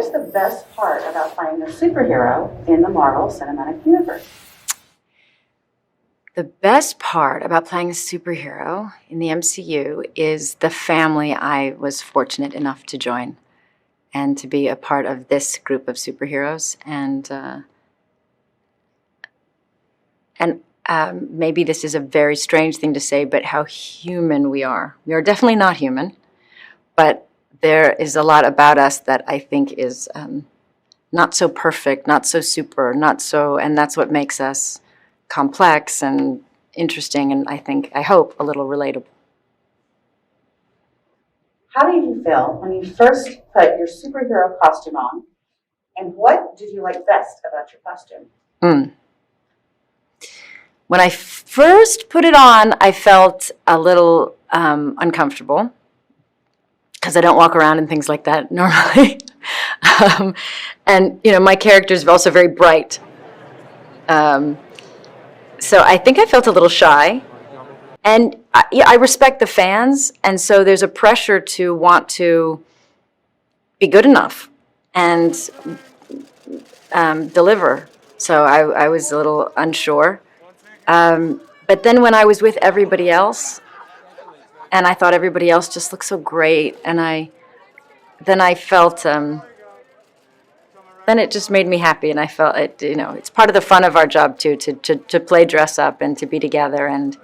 is the best part about playing a superhero in the Marvel Cinematic Universe? The best part about playing a superhero in the MCU is the family I was fortunate enough to join and to be a part of this group of superheroes. And maybe this is a very strange thing to say, but how human we are. We are definitely not human, but there is a lot about us that I think is not so perfect, not so super, and that's what makes us complex and interesting, and I hope, a little relatable. How did you feel when you first put your superhero costume on, and what did you like best about your costume? When I first put it on, I felt a little uncomfortable because I don't walk around in things like that normally. And, my character is also very bright. So I think I felt a little shy. And I respect the fans, and so there's a pressure to want to be good enough and deliver. So I was a little unsure. But then when I was with everybody else, and I thought everybody else just looked so great, and then I felt, then it just made me happy, and I felt it. It's part of the fun of our job too, to play dress up and to be together, and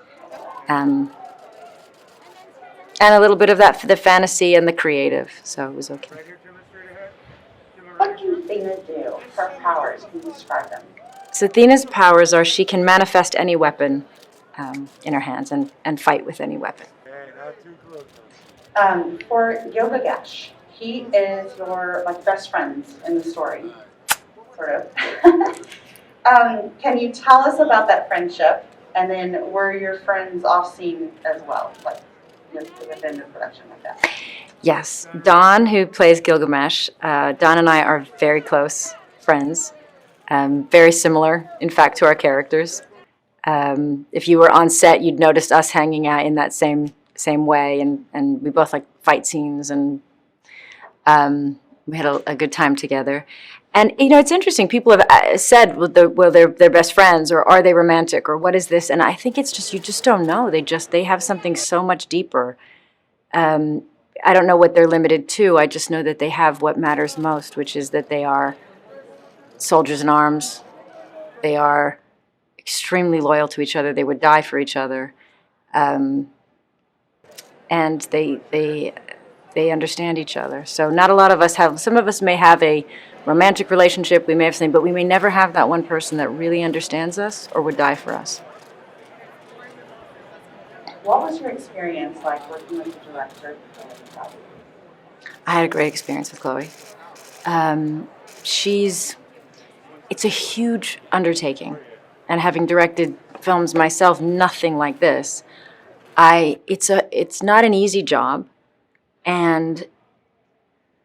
a little bit of that for the fantasy and the creative. So it was okay. What can Athena do? Her powers, can you describe them? So Athena's powers are she can manifest any weapon in her hands and fight with any weapon. For Gilgamesh, he is your best friends in the story, sort of. Can you tell us about that friendship? And then were your friends off scene as well, within the production like that? Yes, Dawn, who plays Gilgamesh, Dawn and I are very close friends. Very similar, in fact, to our characters. If you were on set, you'd notice us hanging out in that same way, and we both like fight scenes, and we had a good time together. And it's interesting. People have said, well, they're best friends, or are they romantic, or what is this? And I think it's just you just don't know. They have something so much deeper. I don't know what they're limited to. I just know that they have what matters most, which is that they are soldiers in arms. They are extremely loyal to each other. They would die for each other, and they understand each other. So not a lot of us have. Some of us may have a romantic relationship. We may have something, but we may never have that one person that really understands us or would die for us. What was your experience like working with the director? I had a great experience with Chloé. It's a huge undertaking, and having directed films myself, nothing like this. It's not an easy job, and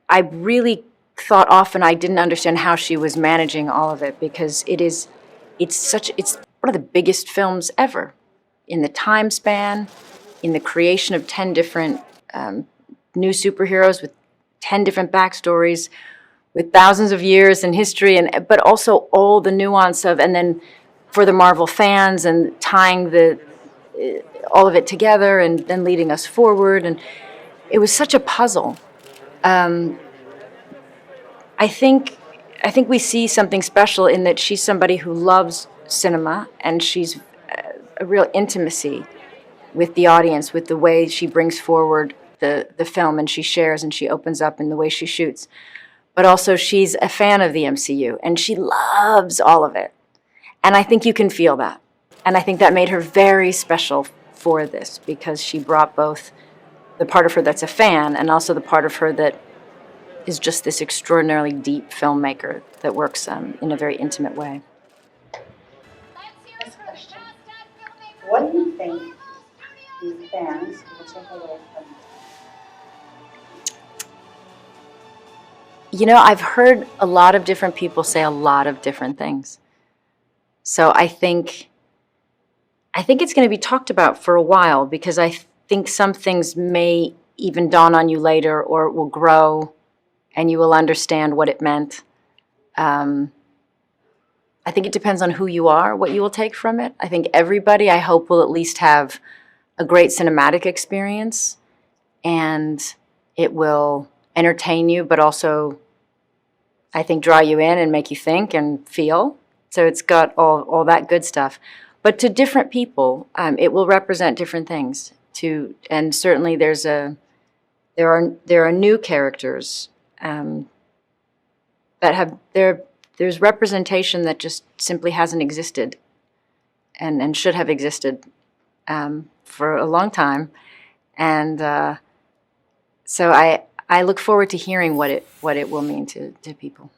I really thought often I didn't understand how she was managing all of it, because it's one of the biggest films ever, in the time span, in the creation of 10 different new superheroes with 10 different backstories, with thousands of years in history, but also all the nuance of, and then for the Marvel fans, and tying all of it together, and then leading us forward, and it was such a puzzle. I think we see something special in that she's somebody who loves cinema, and she's a real intimacy with the audience, with the way she brings forward the film, and she shares and she opens up in the way she shoots. But also she's a fan of the MCU, and she loves all of it. And I think you can feel that. And I think that made her very special for this, because she brought both the part of her that's a fan, and also the part of her that is just this extraordinarily deep filmmaker that works in a very intimate way. Next question. What do you think the fans will take away from this? I've heard a lot of different people say a lot of different things. So I think it's going to be talked about for a while, because I think some things may even dawn on you later, or it will grow and you will understand what it meant. I think it depends on who you are, what you will take from it. I think everybody, I hope, will at least have a great cinematic experience, and it will entertain you, but also, I think, draw you in and make you think and feel. So it's got all that good stuff. But to different people, it will represent different things. And certainly there are new characters that have there's representation that just simply hasn't existed and should have existed for a long time. And so I look forward to hearing what it will mean to people.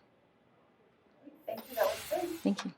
Thank you, that was great. Thank you.